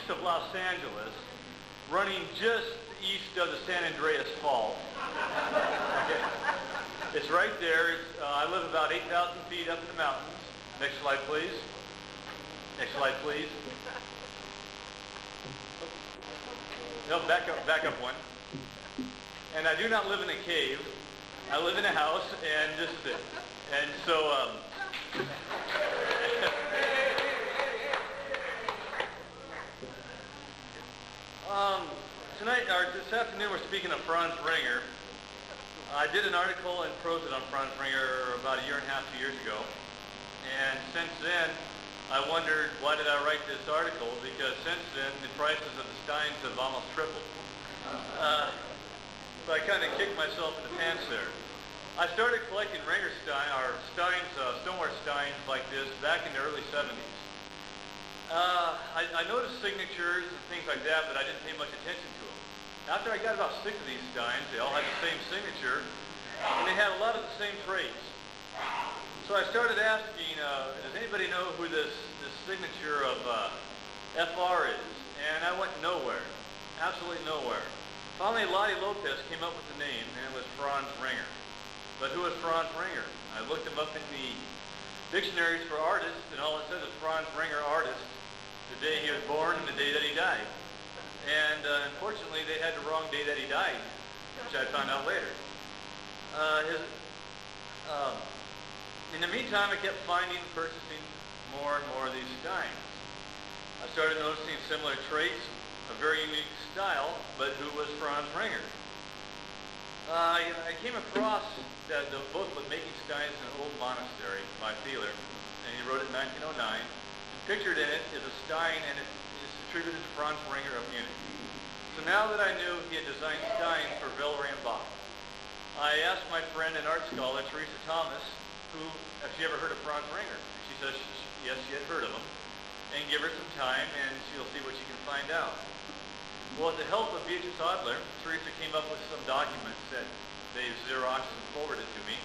east of Los Angeles, running just east of the San Andreas Fault. Okay. It's right there. I live about 8,000 feet up in the mountains. Next slide, please. Next slide, please. No, back up one. And I do not live in a cave. I live in a house, and this is it. And so, tonight, or this afternoon, we're speaking of Franz Ringer. I did an article in Prosit on Franz Ringer about 1.5 years ago. And since then, I wondered, why did I write this article? Because since then, the prices of the steins have almost tripled. So I kind of kicked myself in the pants there. I started collecting Ringer steins, stoneware steins like this back in the early 70s. I noticed signatures and things like that, but I didn't pay much attention to them. After I got about 6 of these steins, they all had the same signature, and they had a lot of the same traits. So I started asking, does anybody know who this signature of FR is? And I went nowhere, absolutely nowhere. Finally, Lottie Lopez came up with the name, and it was Franz Ringer. But who was Franz Ringer? I looked him up in the dictionaries for artists, and all it says is Franz Ringer artist, the day he was born and the day that he died. And unfortunately, they had the wrong day that he died, which I found out later. In the meantime, I kept finding and purchasing more and more of these steins. I started noticing similar traits, a very unique style, but who was Franz Ringer? I came across the booklet, Making Steins in an Old Monastery by Thielen, and he wrote it in 1909. And pictured in it is a stein, and it is attributed to Franz Ringer of Munich. So now that I knew he had designed steins for Villeray and Bach, I asked my friend and art scholar, Teresa Thomas, who, have she ever heard of Franz Ringer? She says yes, she had heard of him, and give her some time, and she'll see what she can find out. Well, with the help of Beatrice Adler, Teresa came up with some documents that they Xeroxed and forwarded to me,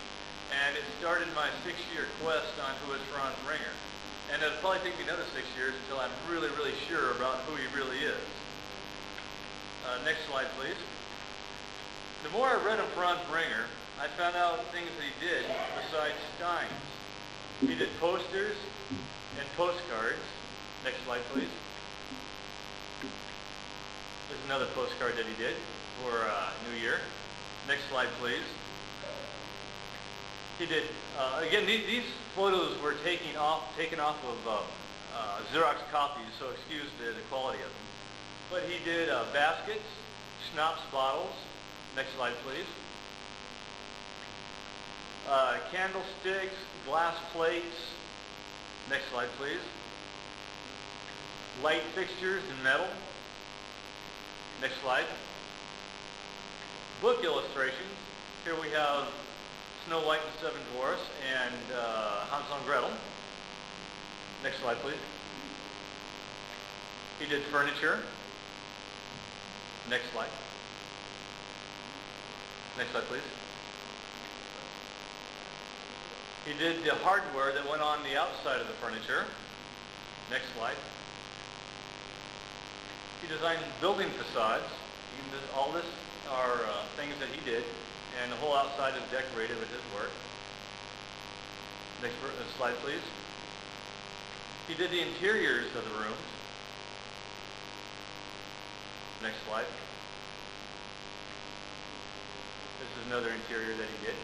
and it started my 6-year quest on who is Franz Ringer. And it'll probably take me another 6 years until I'm really, really sure about who he really is. Next slide, please. The more I read of Franz Ringer, I found out things that he did besides steins. He did posters and postcards. Next slide, please. There's another postcard that he did for New Year. Next slide, please. He did, again, these photos were taken off of Xerox copies, so excuse the quality of them. But he did baskets, schnapps bottles. Next slide, please. Candlesticks, glass plates. Next slide, please. Light fixtures in metal. Next slide. Book illustrations. Here we have Snow White and the Seven Dwarfs and Hansel and Gretel. Next slide, please. He did furniture. Next slide. Next slide, please. He did the hardware that went on the outside of the furniture. Next slide. He designed building facades. All this are things that he did, and the whole outside is decorated with his work. Next slide, please. He did the interiors of the rooms. Next slide. This is another interior that he did.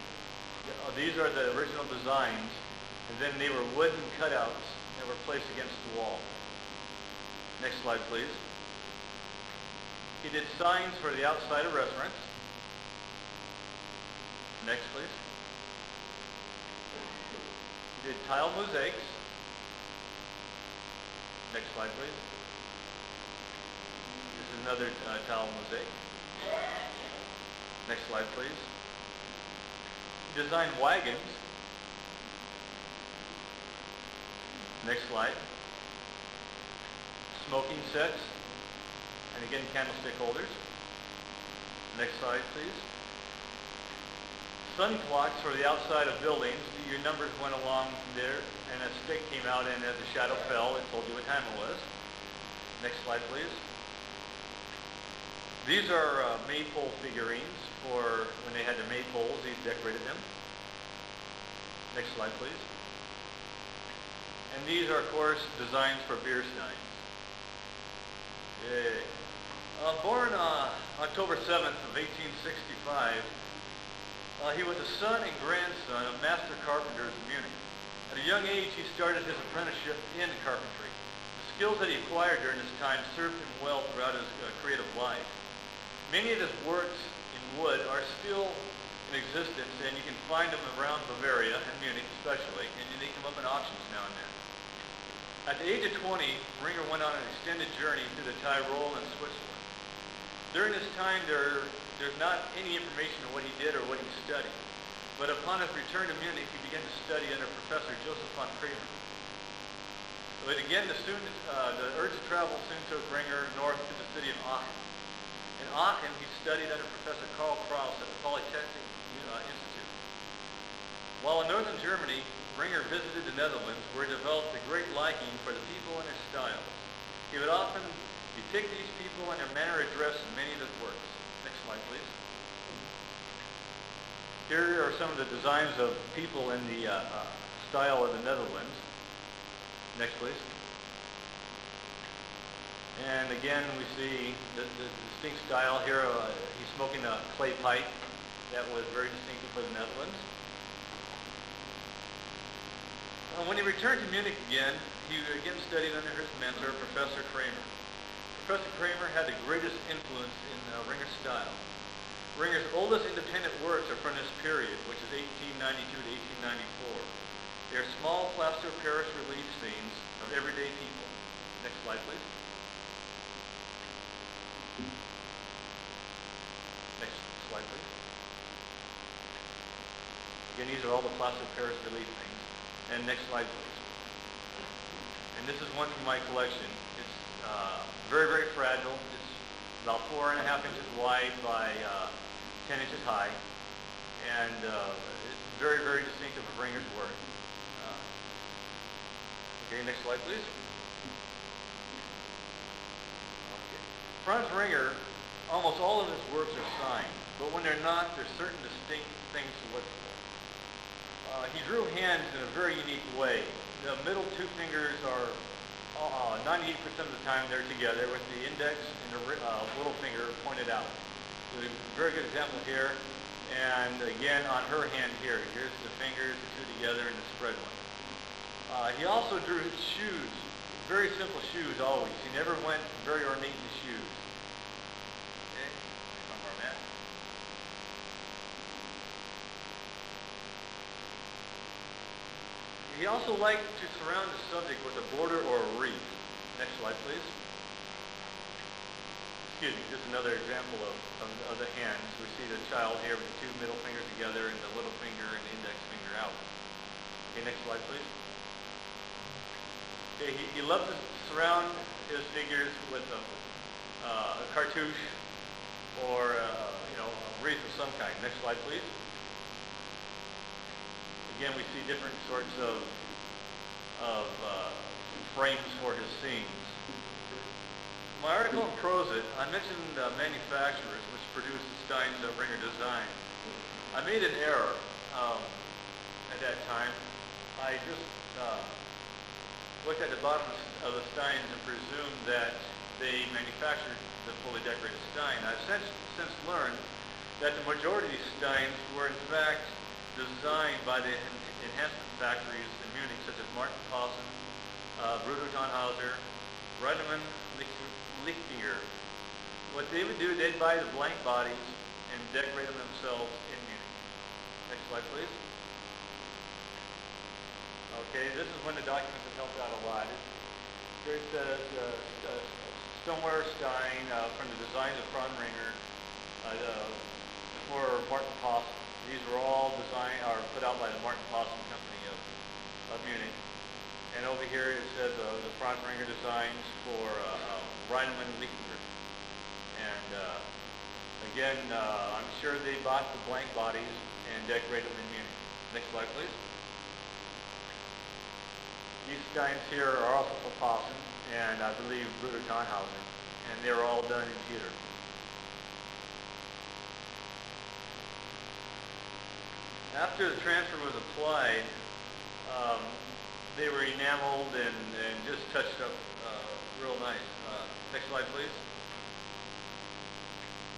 These are the original designs, and then they were wooden cutouts that were placed against the wall. Next slide, please. He did signs for the outside of restaurants. Next, please. He did tile mosaics. Next slide, please. This is another tile mosaic. Next slide, please. He designed wagons. Next slide. Smoking sets. And again, candlestick holders. Next slide, please. Sun clocks for the outside of buildings. Your numbers went along there, and a stick came out, and as the shadow fell, it told you what time it was. Next slide, please. These are maypole figurines for when they had the maypoles. These decorated them. Next slide, please. And these are, of course, designs for beer steins. Yay. Born October 7th of 1865, he was the son and grandson of master carpenters in Munich. At a young age, he started his apprenticeship in carpentry. The skills that he acquired during this time served him well throughout his creative life. Many of his works in wood are still in existence, and you can find them around Bavaria and Munich especially, and they come up in auctions now and then. At the age of 20, Ringer went on an extended journey through the Tyrol and Switzerland. During this time, there's not any information on what he did or what he studied. But upon his return to Munich, he began to study under Professor Joseph von Kramer. But again, the urge to travel soon took Ringer north to the city of Aachen. In Aachen, he studied under Professor Karl Kraus at the Polytechnic Institute. While in northern Germany, Ringer visited the Netherlands, where he developed a great liking for the people and their style. He would often depict these people and their manner of dress in many of his works. Next slide, please. Here are some of the designs of people in the style of the Netherlands. Next, please. And again, we see the distinct style here. He's smoking a clay pipe that was very distinctive for the Netherlands. When he returned to Munich again, he again studied under his mentor, Professor Kramer. Professor Kramer had the greatest influence in Ringer's style. Ringer's oldest independent works are from this period, which is 1892 to 1894. They are small plaster of Paris relief scenes of everyday people. Next slide, please. Next slide, please. Again, these are all the plaster of Paris relief things. And next slide, please. And this is one from my collection. It's very, very fragile. It's about 4.5 inches wide by 10 inches high. And it's very, very distinctive of Ringer's work. Okay, next slide, please. Okay. Franz Ringer, almost all of his works are signed, but when they're not, there's certain distinct things to look for. He drew hands in a very unique way. The middle two fingers are 98% of the time they're together with the index and the little finger pointed out. So a very good example here. And again, on her hand here, here's the fingers, the two together, and the spread one. He also drew shoes, very simple shoes always. He never went very ornate in shoes. Okay, one more, Matt. He also liked to surround the subject with a border or a wreath. Next slide, please. Excuse me, just another example of the hands. We see the child here with the two middle fingers together and the little finger and the index finger out. Okay, next slide, please. Okay, he loved to surround his figures with a cartouche or a wreath of some kind. Next slide, please. Again, we see different sorts of frames for his scenes. In my article in Prosit, I mentioned manufacturers which produced the steins that Ringer designed. I made an error at that time. I just looked at the bottom of the steins and presumed that they manufactured the fully decorated stein. I've since learned that the majority of these steins were in fact designed by the enhancement factories in Munich, such as Martin Paulsen, Bruno Tannhauser, Riedemann, Lichtiger. What they would do, they'd buy the blank bodies and decorate them themselves in Munich. Next slide, please. Okay, this is when the documents have helped out a lot. Here it says stoneware stein from the designs of Franz Ringer for Martin Paulsen. These were all put out by the Martin Paulsen Company of Munich. And over here it says the Franz Ringer designs for Riedemann Lichtiger. And again, I'm sure they bought the blank bodies and decorated them in Munich. Next slide, please. These steins here are also for Paulsen and I believe Bruder Tannhauser, and they were all done in pewter. After the transfer was applied, they were enameled and just touched up real nice. Next slide, please.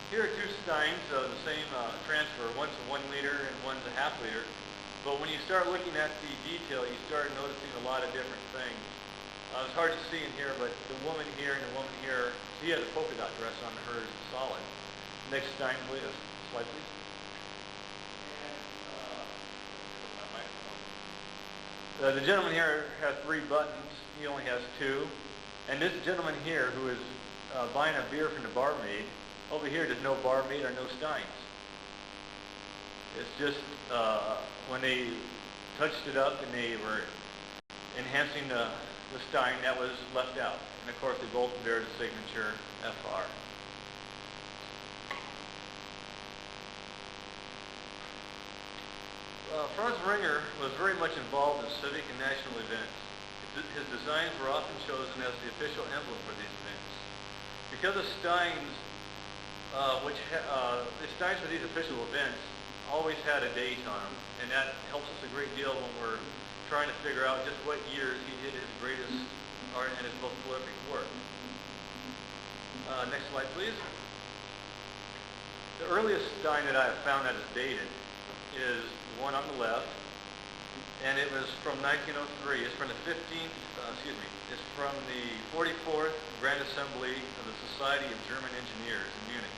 Here are two steins of the same transfer. One's a 1 liter and one's a ½ liter. But when you start looking at the detail, you start noticing a lot of different things. It's hard to see in here, but the woman here and the woman here, she has a polka dot dress on hers, solid. Next stein, please. Slide, please. The gentleman here has 3 buttons. He only has 2. And this gentleman here, who is buying a beer from the barmaid, over here there's no barmaid or no steins. It's just when they touched it up and they were enhancing the stein, that was left out. And of course they both bear the signature FR. Franz Ringer was very much involved in civic and national events. His designs were often chosen as the official emblem for these events. Because the steins, the steins for these official events always had a date on them, and that helps us a great deal when we're trying to figure out just what years he did his greatest art and his most prolific work. Next slide, please. The earliest stein that I have found that is dated is the one on the left, and it was from 1903. It's from the 15th, it's from the 44th Grand Assembly of the Society of German Engineers in Munich.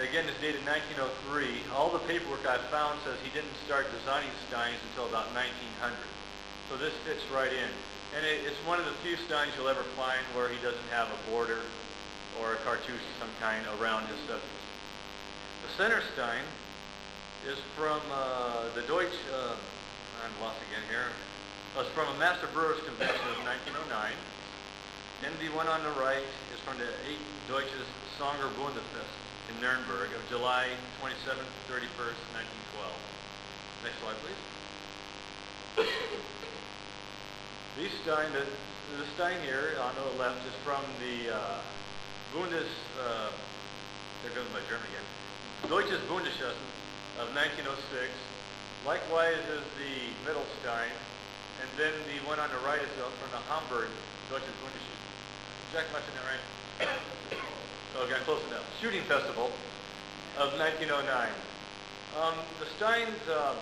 Again, it's dated 1903. All the paperwork I've found says he didn't start designing steins until about 1900. So this fits right in. And it's one of the few steins you'll ever find where he doesn't have a border or a cartouche of some kind around his subject. The center stein is from the Deutsch, I'm lost again here. It's from a Master Brewers Convention of 1909. And the one on the right is from the 8 Deutsches Songer Bundesfest in Nuremberg of July 27th, 31st, 1912. Next slide, please. The stein here on the left is from the there goes my German again, Deutsches Bundeshessen of 1906. Likewise is the middle stein, and then the one on the right is from the Hamburg Deutsches Bundeshessen. Jack mentioned that right? Oh, got close enough. Shooting Festival of 1909. The steins, the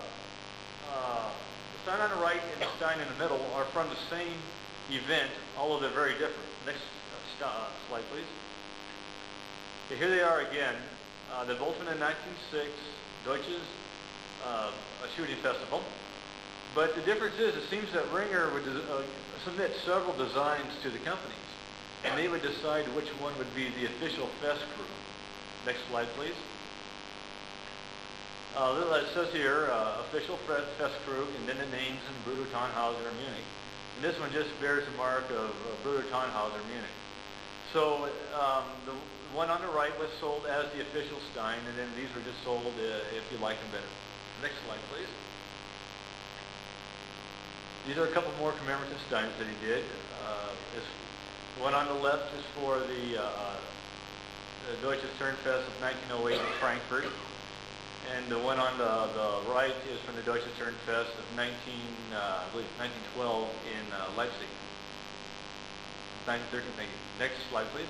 stein on the right and the stein in the middle are from the same event, although they're very different. Next slide, please. Okay, here they are again. They're both from the 1906 Deutsches Shooting Festival. But the difference is, it seems that Ringer would submit several designs to the companies, and they would decide which one would be the official fest crew. Next slide, please. It says here, official fest crew, and then the names in Bruder Tannhauser Munich. And this one just bears the mark of Bruder Tannhauser Munich. So the one on the right was sold as the official stein, and then these were just sold if you like them better. Next slide, please. These are a couple more commemorative steins that he did. The one on the left is for the Deutsches Turnfest of 1908 in Frankfurt. And the one on the right is from the Deutsches Turnfest of 1912 in Leipzig. 1913, thank you. Next slide, please.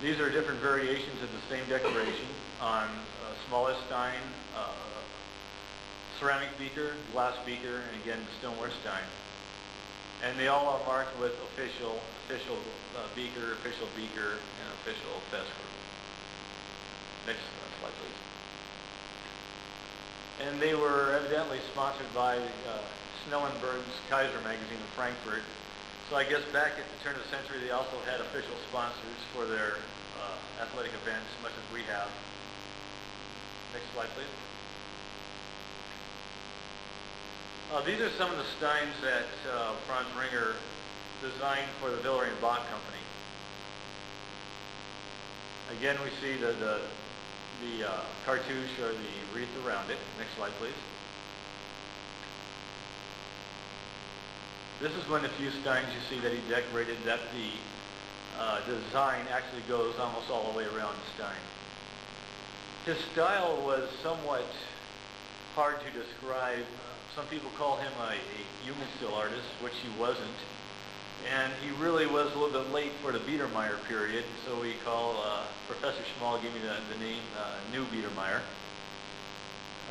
These are different variations of the same decoration on smallest stein, ceramic beaker, glass beaker, and again the stoneware stein. And they all are marked with official beaker, and official fest crew. Next slide, please. And they were evidently sponsored by Snellenberg's Kaiser magazine in Frankfurt. So I guess back at the turn of the century, they also had official sponsors for their athletic events, much as we have. Next slide, please. These are some of the steins that Franz Ringer designed for the Villeray and Bach Company. Again, we see the cartouche or the wreath around it. Next slide, please. This is one of the few steins you see that he decorated that the design actually goes almost all the way around the stein. His style was somewhat hard to describe. Some people call him a human still artist, which he wasn't. And he really was a little bit late for the Biedermeier period, so we call Professor Schmall gave me the name New Biedermeier.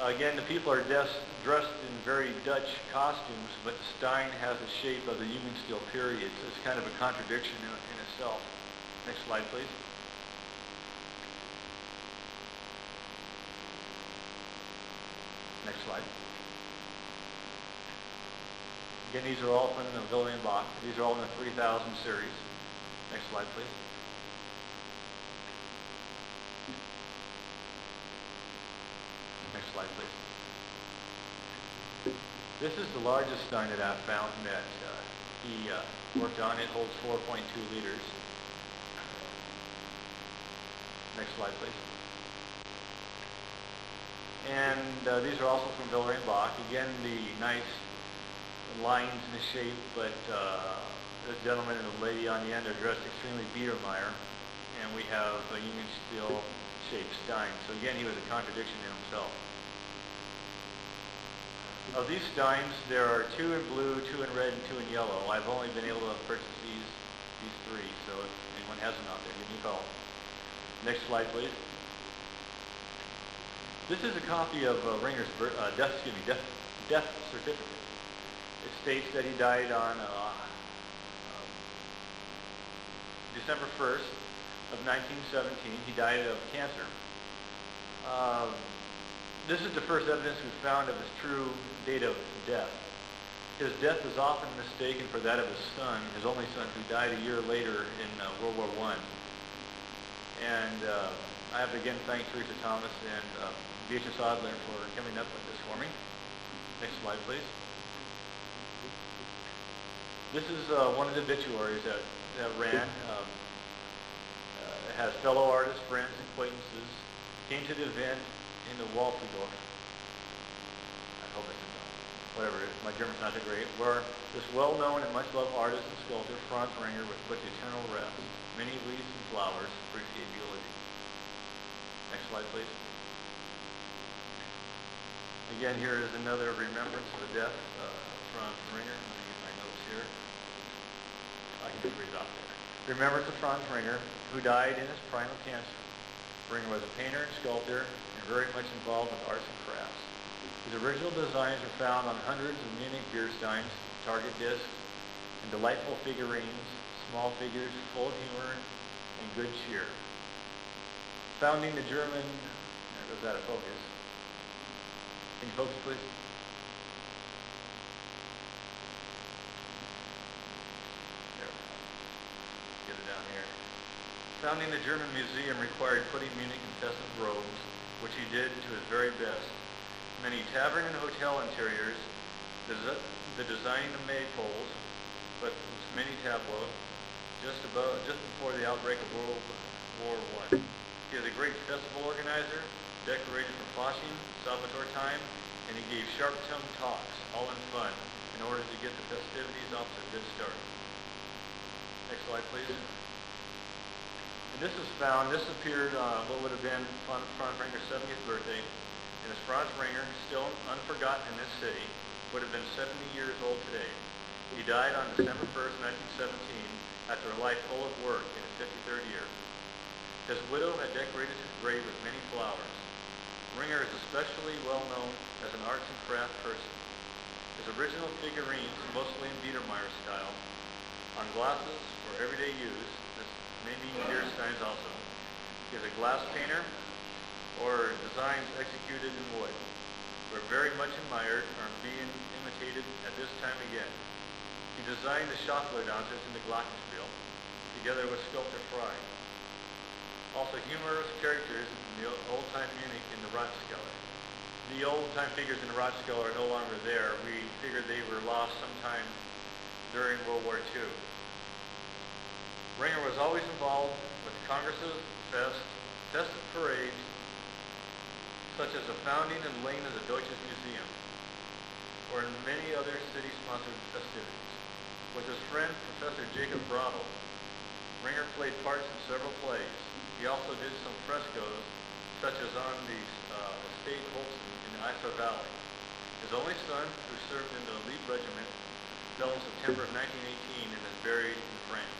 Again, the people are dressed in very Dutch costumes, but the stein has the shape of the Jugendstil period, so it's kind of a contradiction in itself. Next slide, please. Next slide. Again, these are all from the William Bach. These are all in the 3000 series. Next slide, please. Next slide, please. This is the largest stein that I've found that he worked on. It holds 4.2 liters. Next slide, please. And these are also from William Bach. Again, the nice lines in the shape, but this gentleman and the lady on the end are dressed extremely Biedermeier, and we have a Jugendstil shaped stein. So again, he was a contradiction in himself. Of these steins, there are 2 in blue, 2 in red, and 2 in yellow. I've only been able to purchase these 3, so if anyone has them out there, give me a call. Next slide, please. This is a copy of Ringer's death certificate. It states that he died on December 1st of 1917. He died of cancer. This is the first evidence we've found of his true date of death. His death is often mistaken for that of his son, his only son, who died a year later in World War I. And I have to again thank Teresa Thomas and Beatrice Adler for coming up with this for me. Next slide, please. This is one of the obituaries that ran. It has fellow artists, friends, and acquaintances came to the event in the Waldfriedhof. I hope I can know. Whatever it is, my German's not that great. Where this well-known and much-loved artist and sculptor, Franz Ringer, was put to eternal rest. Many leaves and flowers appreciate eulogy. Next slide, please. Again, here is another remembrance of the death of Franz Ringer. Let me get my notes here. I can just read it off there. Remembrance of Franz Ringer, who died in his prime of cancer. Ringer was a painter and sculptor and very much involved with arts and crafts. His original designs are found on hundreds of Munich beer steins, target discs, and delightful figurines, small figures full of humor and good cheer. Founding the German, there goes out of focus. Can you focus, please? There. Get it down here. Founding the German Museum required putting Munich in festive robes, which he did to his very best. Many tavern and hotel interiors, the designing of maypoles, but many tableaux, just before the outbreak of World War I. He was a great festival organizer, decorated for Fasching, Salvatore time, and he gave sharp-tongued talks, all in fun, in order to get the festivities off to a good start. Next slide, please. And this appeared what would have been Franz Ringer's 70th birthday, and as Franz Ringer, still unforgotten in this city, would have been 70 years old today. He died on December 1st, 1917, after a life full of work in his 53rd year. His widow had decorated his grave with many flowers. Ringer is especially well known as an arts and craft person. His original figurines, mostly in Biedermeier style, on glasses for everyday use, this may be beer steins also. He is a glass painter, or designs executed in wood, were very much admired or being imitated at this time again. He designed the Schaffler dancers in the Glockenspiel, together with sculptor Fry. Also humorous characters in the old-time Munich in the Ratskeller. The old-time figures in the Ratskeller are no longer there. We figured they were lost sometime during World War II. Ringer was always involved with congresses, festive parades, such as the founding and laying of the Deutsches Museum, or in many other city-sponsored festivities. With his friend, Professor Jacob Brottle, Ringer played parts in several plays. He also did some frescoes, such as on the estate Holston in the Isa Valley. His only son, who served in the elite regiment, fell in September of 1918 and is buried in France.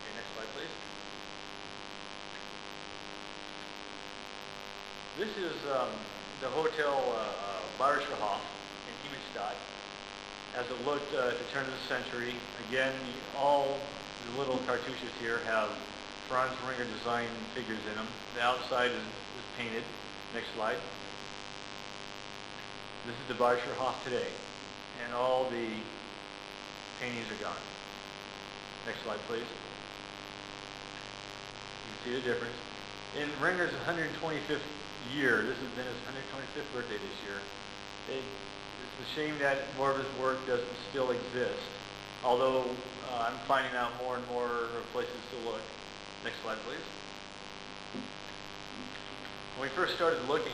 Okay, next slide, please. This is the Hotel Bayerischer Hof in Immenstadt, as it looked at the turn of the century. Again, all the little cartouches here have Franz Ringer design figures in them. The outside is painted. Next slide. This is the Bayerischer Hof today, and all the paintings are gone. Next slide, please. You can see the difference. In Ringer's 125th year, this has been his 125th birthday this year, it's a shame that more of his work doesn't still exist, although I'm finding out more and more places to look. Next slide, please. When we first started looking,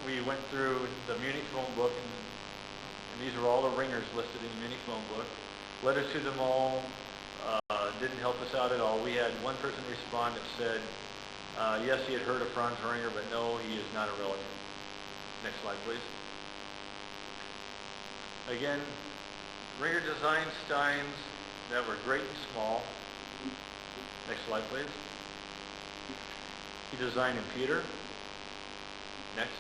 we went through the Munich phone book, and these are all the Ringers listed in the Munich phone book. Letters to them all didn't help us out at all. We had one person respond that said, yes, he had heard of Franz Ringer, but no, he is not a relative. Next slide, please. Again, Ringer designed steins that were great and small. Next slide, please. He designed in pewter. Next.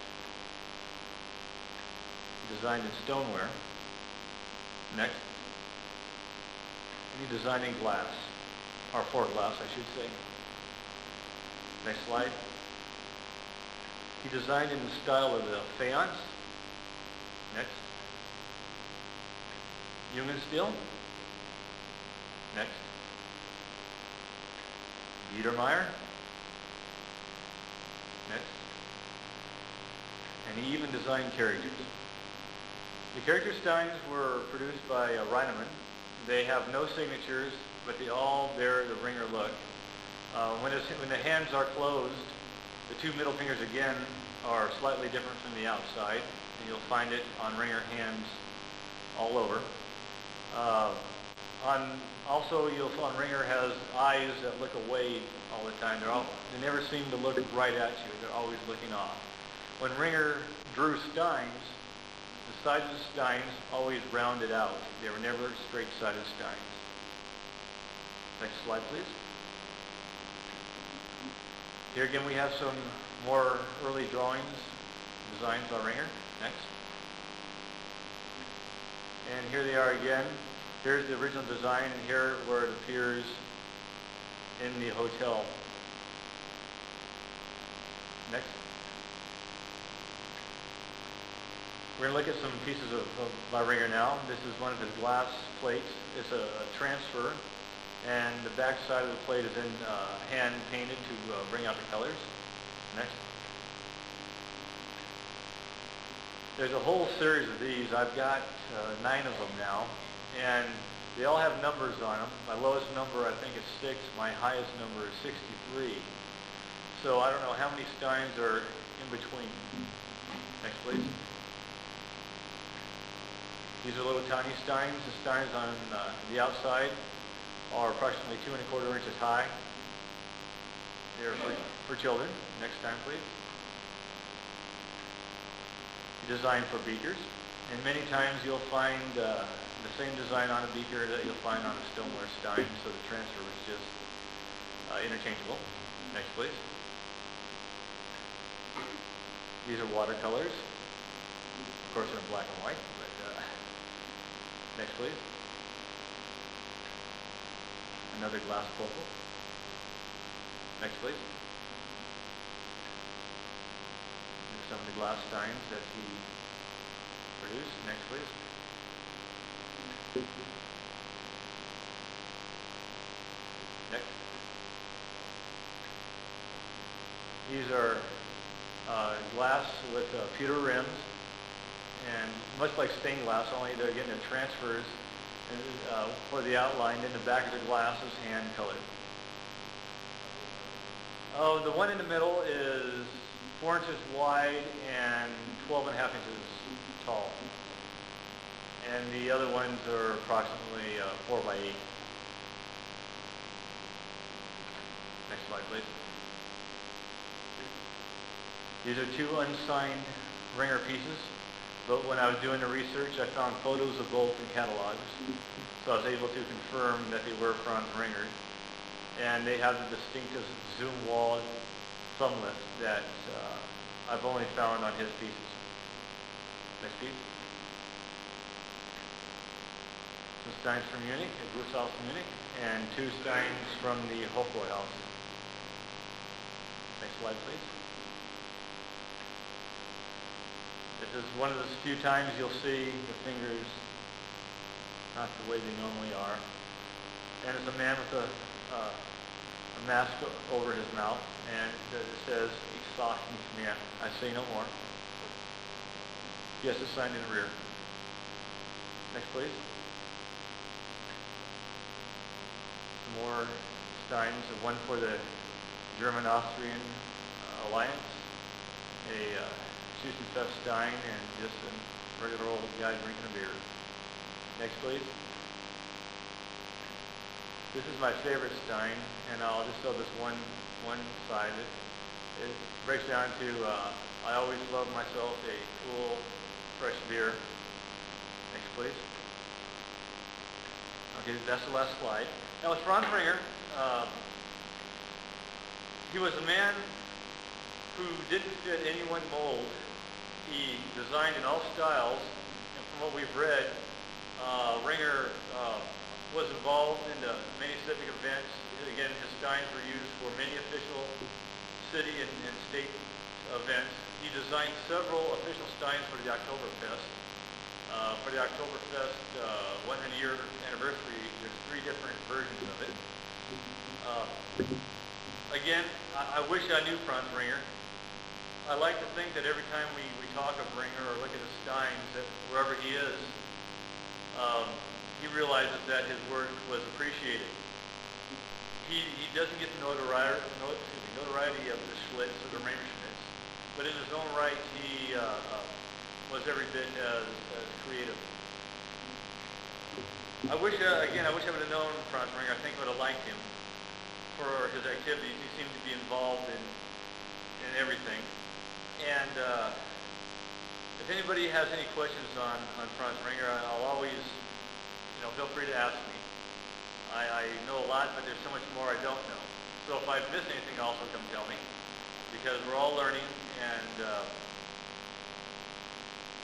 He designed in stoneware. Next. And he designed in glass, or for glass, I should say. Next slide. He designed in the style of the faience. Next. Jungensteel. Next. Biedermeier. Next. And he even designed characters. The character steins were produced by Reinemann. They have no signatures, but they all bear the Ringer look. When the hands are closed, the two middle fingers again are slightly different from the outside, and you'll find it on Ringer hands all over. Also, you'll find Ringer has eyes that look away all the time. They never seem to look right at you. They're always looking off. When Ringer drew steins, the sides of the steins always rounded out. They were never straight-sided steins. Next slide, please. Here again we have some more early drawings, designs by Ringer. Next. And here they are again. Here's the original design, and here where it appears in the hotel. Next. We're going to look at some pieces by Ringer now. This is one of his glass plates. It's a transfer, and the back side of the plate is in hand painted to bring out the colors. Next. There's a whole series of these. I've got 9 of them now, and they all have numbers on them. My lowest number, I think, is 6. My highest number is 63. So I don't know how many steins are in between. Next, please. These are little tiny steins. The steins on the outside are approximately 2 1/4 inches high. They're for children. Next time, please. Designed for beakers, and many times you'll find the same design on a beaker that you'll find on a stoneware stein, so the transfer was just interchangeable. Next, please. These are watercolors. Of course, they're in black and white, but next, please. Another glass purple. Next, please. Some of the glass steins that he produced. Next, please. Next. These are glass with pewter rims, and much like stained glass, only they're getting the transfers for the outline. In the back of the glass is hand colored. Oh, the one in the middle is 4 inches wide and 12 1/2 inches tall. and the other ones are approximately 4 by 8. Next slide, please. These are 2 unsigned ringer pieces, but when I was doing the research, I found photos of both in catalogs, so I was able to confirm that they were Franz ringers, and they have the distinctive zoom wall thumb lift that I've only found on his pieces. Next piece. Some steins from Munich, a Gusshaus from Munich, and 2 steins from the Hofbräuhaus. Next slide, please. This is one of the few times you'll see the fingers not the way they normally are. And it's a man with a mask over his mouth, and it says, "Ich sage nicht mehr," I say no more. Yes, it's signed in the rear. Next, please. Some more steins, one for the German-Austrian alliance, a Schützenfest stein, and just a regular old guy drinking a beer. Next, please. This is my favorite stein, and I'll just show this one side of it. It breaks down to, I always love myself a cool, fresh beer. Next, please. Okay, that's the last slide. Now, with Franz Ringer, he was a man who didn't fit any one mold. He designed in all styles, and from what we've read, Ringer was involved in many civic events. Again, his steins were used for many official city and state events. He designed several official steins for the Oktoberfest. For the Oktoberfest 100-year anniversary, there's 3 different versions of it. Again, I wish I knew Franz Ringer. I like to think that every time we talk of Ringer or look at his steins, that wherever he is, he realizes that his work was appreciated. He doesn't get the notoriety of the Schlitz or the Riemerschnitz, but in his own right, he was every bit as creative. I wish I would have known Franz Ringer. I think I would have liked him for his activities. He seemed to be involved in everything. And if anybody has any questions on Franz Ringer, I'll always, feel free to ask me. I know a lot, but there's so much more I don't know. So if I've missed anything, also come tell me, because we're all learning. And are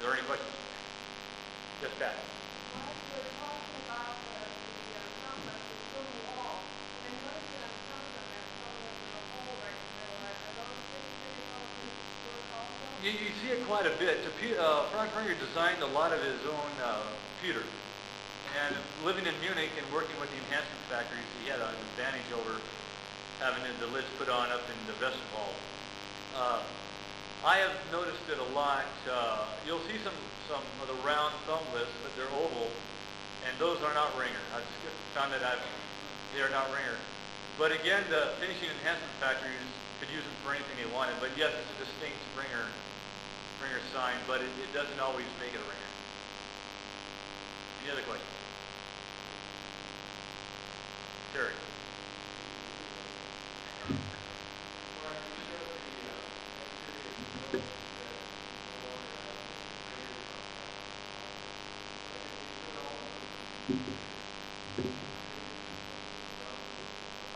there any questions? Yes, Pat. You see it quite a bit. Franz Ringer designed a lot of his own pewter. And living in Munich and working with the enhancement factories, he had an advantage over having the lids put on up in the vessel hall. I have noticed it a lot. You'll see some of the round thumb lists, but they're oval, and those are not Ringer. I've just found that they are not Ringer. But again, the finishing enhancement factories could use them for anything they wanted. But yes, it's a distinct Ringer sign, but it doesn't always make it a Ringer. Any other questions? Terry.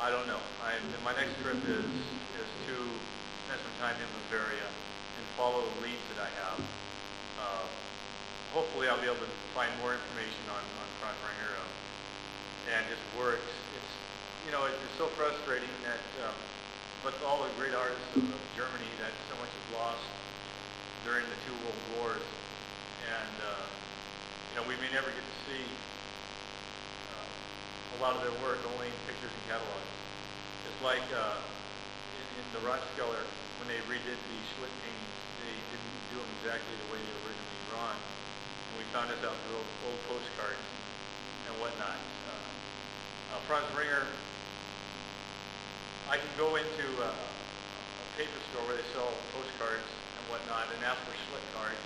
I don't know. My next trip is to spend some time in Bavaria and follow the leads that I have. Hopefully I'll be able to find more information on Franz Ringer and his works. It's so frustrating that with all the great artists of Germany, that so much is lost during the 2 world wars, and we may never get to see a lot of their work, only in pictures and catalogs. It's like in the Rathskeller, when they redid the Schlitt paintings, they didn't do them exactly the way they were originally drawn. And we found this out through old postcards and whatnot. Franz Ringer, I can go into a paper store where they sell postcards and whatnot and ask for Schlitt cards,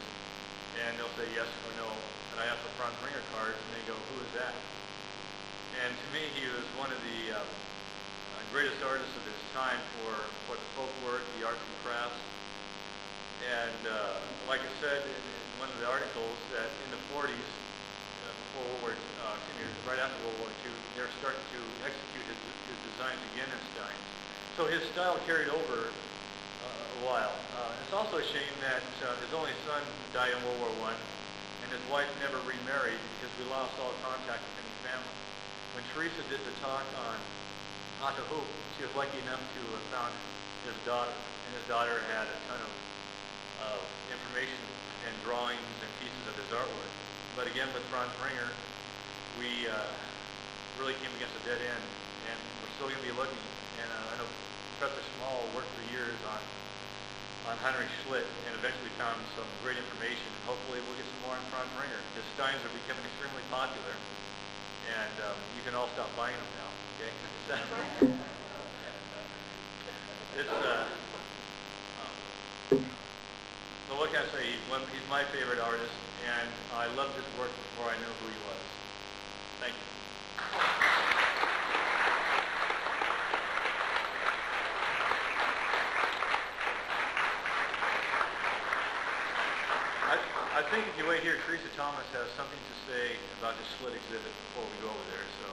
and they'll say yes or no. and I asked for Franz Ringer cards, and they go, "Who is that?" And to me, he was one of the greatest artists of his time for the folk work, the arts and crafts. And like I said in one of the articles, that in the 40s, before World War, right after World War II, they're starting to execute his designs again in steins. So his style carried over a while. It's also a shame that his only son died in World War I, and his wife never remarried because we lost all contact with any family. When Teresa did the talk on Otahu, she was lucky enough to have found his daughter, and his daughter had a ton of information and drawings and pieces of his artwork. But again, with Franz Ringer, we really came against a dead end, and we're still going to be looking. And I know Professor Small worked for years on Heinrich Schlitt and eventually found some great information, and hopefully we'll get some more on Franz Ringer. His steins are becoming extremely popular, and you can all stop buying them now, okay? It's, so what can I say? He's my favorite artist, and I loved his work before I knew who he was. Thank you. I think if you wait here, Teresa Thomas has something to say about the Schlitt exhibit before we go over there. So.